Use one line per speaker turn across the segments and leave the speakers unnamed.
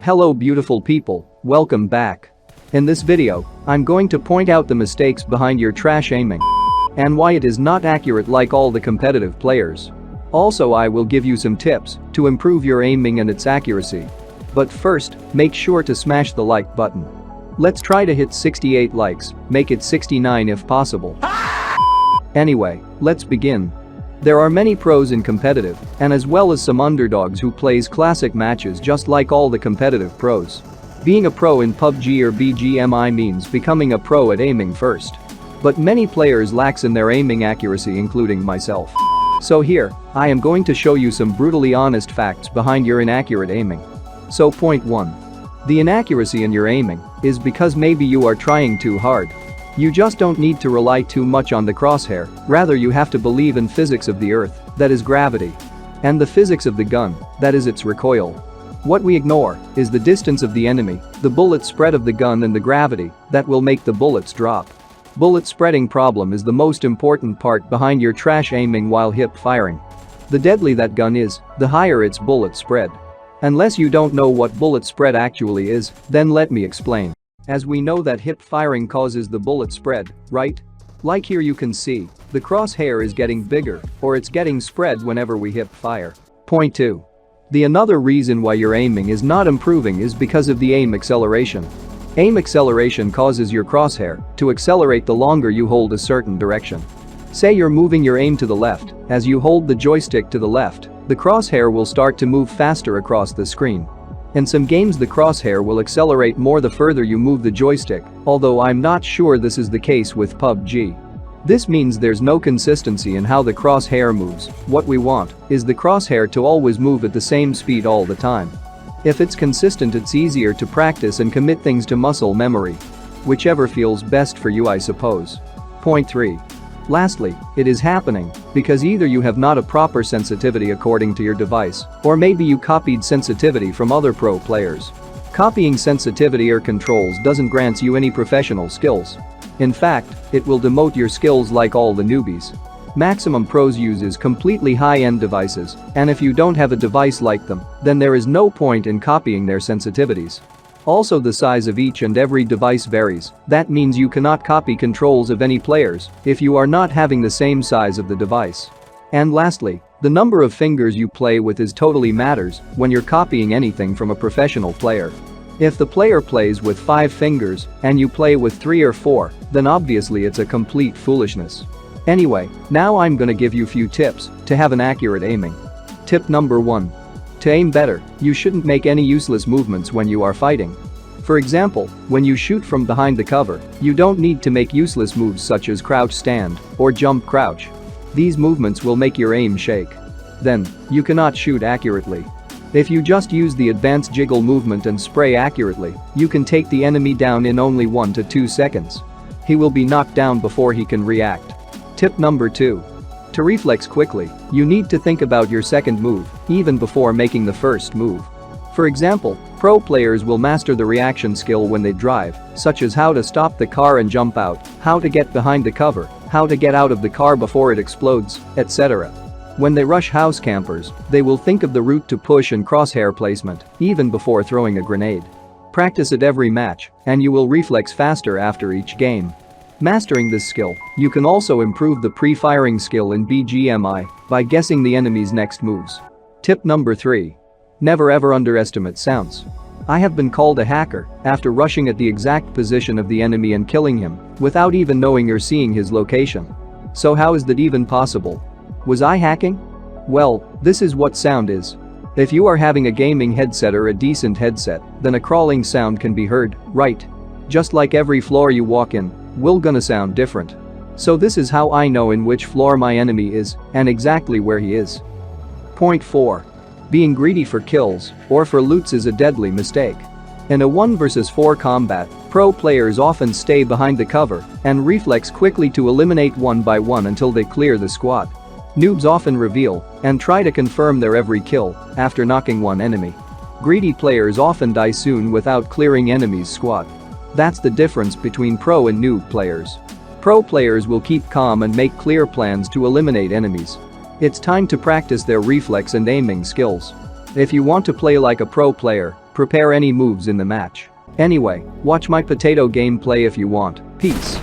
Hello beautiful people, welcome back. In this video, I'm going to point out the mistakes behind your trash aiming and why it is not accurate like all the competitive players. Also, I will give you some tips to improve your aiming and its accuracy. But first, make sure to smash the like button. Let's try to hit 68 likes, make it 69 if possible. Anyway, let's begin. There are many pros in competitive, and as well as some underdogs who plays classic matches just like all the competitive pros. Being a pro in Pubg or Bgmi means becoming a pro at aiming first. But many players lacks in their aiming accuracy, including myself. So here, I am going to show you some brutally honest facts behind your inaccurate aiming. So point 1. The inaccuracy in your aiming is because maybe you are trying too hard. You just don't need to rely too much on the crosshair, rather you have to believe in physics of the earth, that is gravity. And the physics of the gun, that is its recoil. What we ignore is the distance of the enemy, the bullet spread of the gun and the gravity that will make the bullets drop. Bullet spreading problem is the most important part behind your trash aiming while hip firing. The deadly that gun is, the higher its bullet spread. Unless you don't know what bullet spread actually is, then let me explain. As we know that hip firing causes the bullet spread, right? Like here you can see, the crosshair is getting bigger, or it's getting spread whenever we hip fire. Point 2. The another reason why your aiming is not improving is because of the aim acceleration. Aim acceleration causes your crosshair to accelerate the longer you hold a certain direction. Say you're moving your aim to the left, as you hold the joystick to the left, the crosshair will start to move faster across the screen. In some games the crosshair will accelerate more the further you move the joystick, although I'm not sure this is the case with Pubg. This means there's no consistency in how the crosshair moves. What we want is the crosshair to always move at the same speed all the time. If it's consistent, it's easier to practice and commit things to muscle memory. Whichever feels best for you, I suppose. Point 3. Lastly, it is happening because either you have not a proper sensitivity according to your device, or maybe you copied sensitivity from other pro players. Copying sensitivity or controls doesn't grant you any professional skills. In fact, it will demote your skills like all the newbies. Maximum pros uses completely high-end devices, and if you don't have a device like them, then there is no point in copying their sensitivities. Also, the size of each and every device varies. That means you cannot copy controls of any players if you are not having the same size of the device. And lastly, the number of fingers you play with is totally matters when you're copying anything from a professional player. If the player plays with 5 fingers and you play with 3 or 4, then obviously it's a complete foolishness. Anyway, now I'm gonna give you few tips to have an accurate aiming. Tip number 1. To aim better, you shouldn't make any useless movements when you are fighting. For example, when you shoot from behind the cover, you don't need to make useless moves such as crouch stand or jump crouch. These movements will make your aim shake. Then, you cannot shoot accurately. If you just use the advanced jiggle movement and spray accurately, you can take the enemy down in only 1 to 2 seconds. He will be knocked down before he can react. Tip number 2. To reflex quickly, you need to think about your second move, even before making the first move. For example, pro players will master the reaction skill when they drive, such as how to stop the car and jump out, how to get behind the cover, how to get out of the car before it explodes, etc. When they rush house campers, they will think of the route to push and crosshair placement, even before throwing a grenade. Practice it every match, and you will reflex faster after each game. Mastering this skill, you can also improve the pre-firing skill in Bgmi by guessing the enemy's next moves. Tip number 3. Never ever underestimate sounds. I have been called a hacker after rushing at the exact position of the enemy and killing him without even knowing or seeing his location. So how is that even possible? Was I hacking? Well, this is what sound is. If you are having a gaming headset or a decent headset, then a crawling sound can be heard, right? Just like every floor you walk in, will gonna sound different. So this is how I know in which floor my enemy is and exactly where he is. Point 4. Being greedy for kills or for loots is a deadly mistake. In a 1 vs 4 combat, pro players often stay behind the cover and reflex quickly to eliminate one by one until they clear the squad. Noobs often reveal and try to confirm their every kill after knocking one enemy. Greedy players often die soon without clearing enemy's squad. That's the difference between pro and noob players. Pro players will keep calm and make clear plans to eliminate enemies. It's time to practice their reflex and aiming skills. If you want to play like a pro player, prepare any moves in the match. Anyway, watch my potato gameplay if you want. Peace.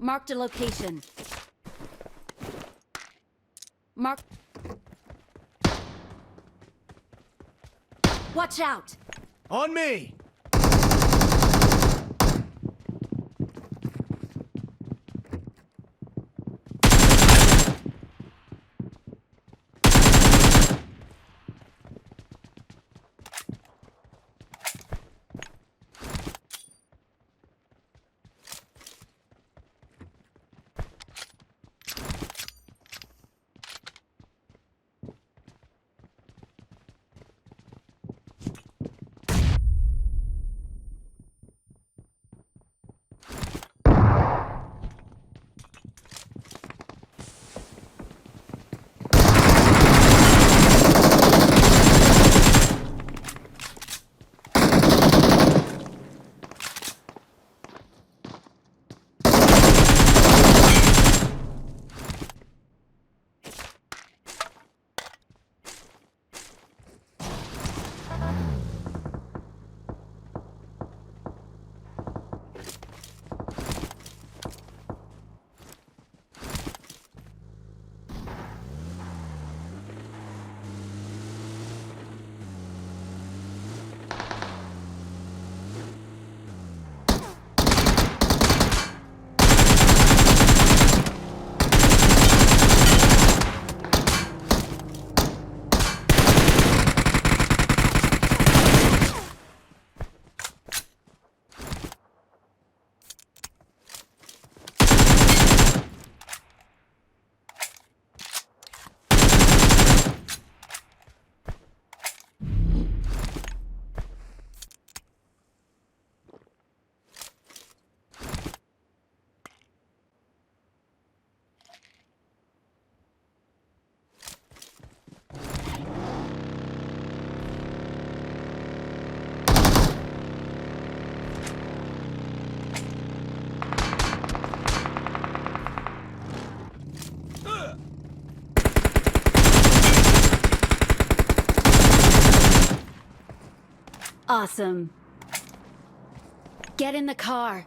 Marked a location. Mark. Watch out!
On me!
Awesome. Get in the car.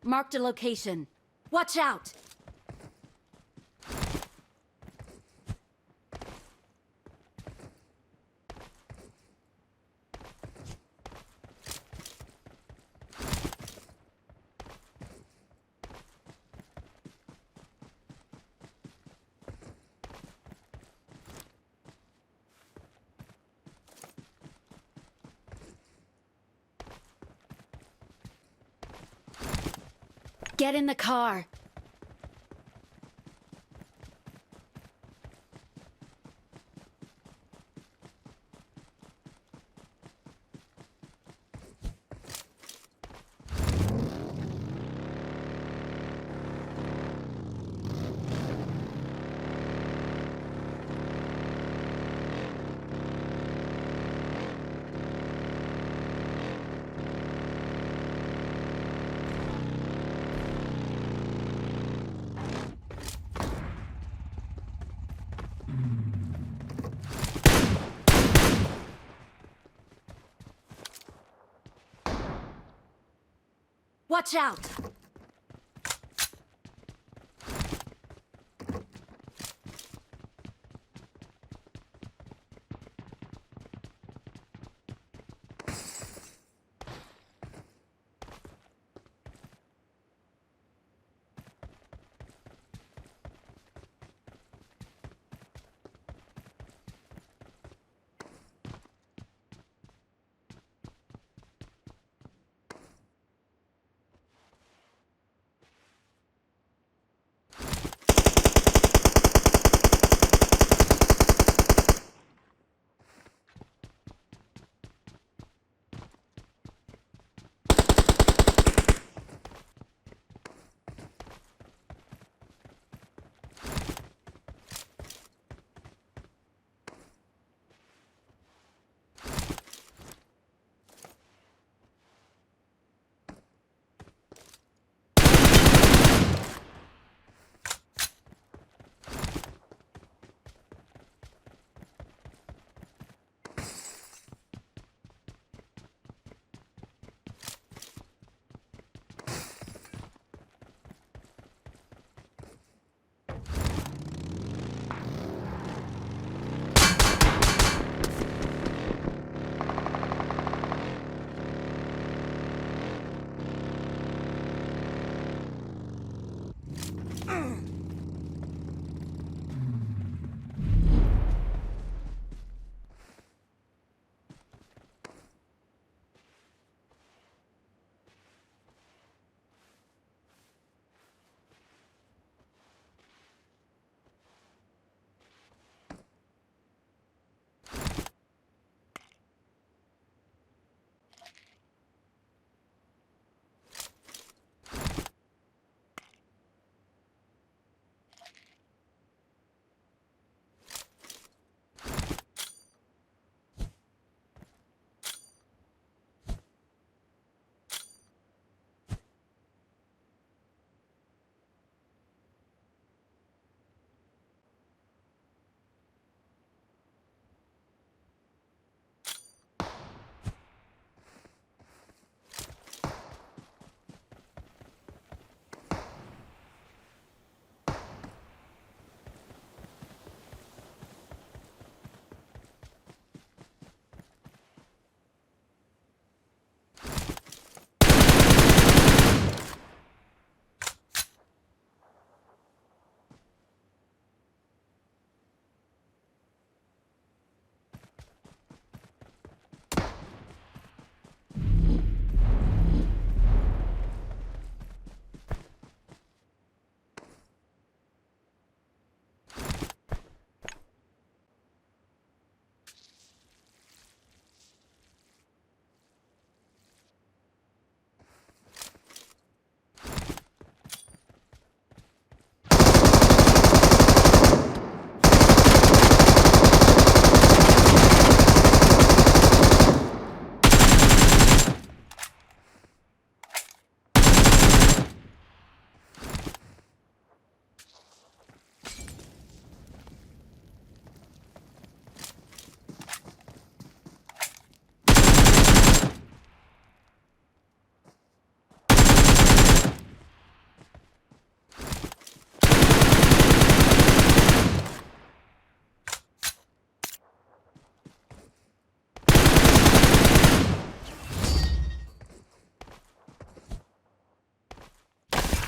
Marked a location. Watch out! Get in the car. Watch out!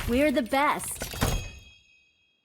We're the best.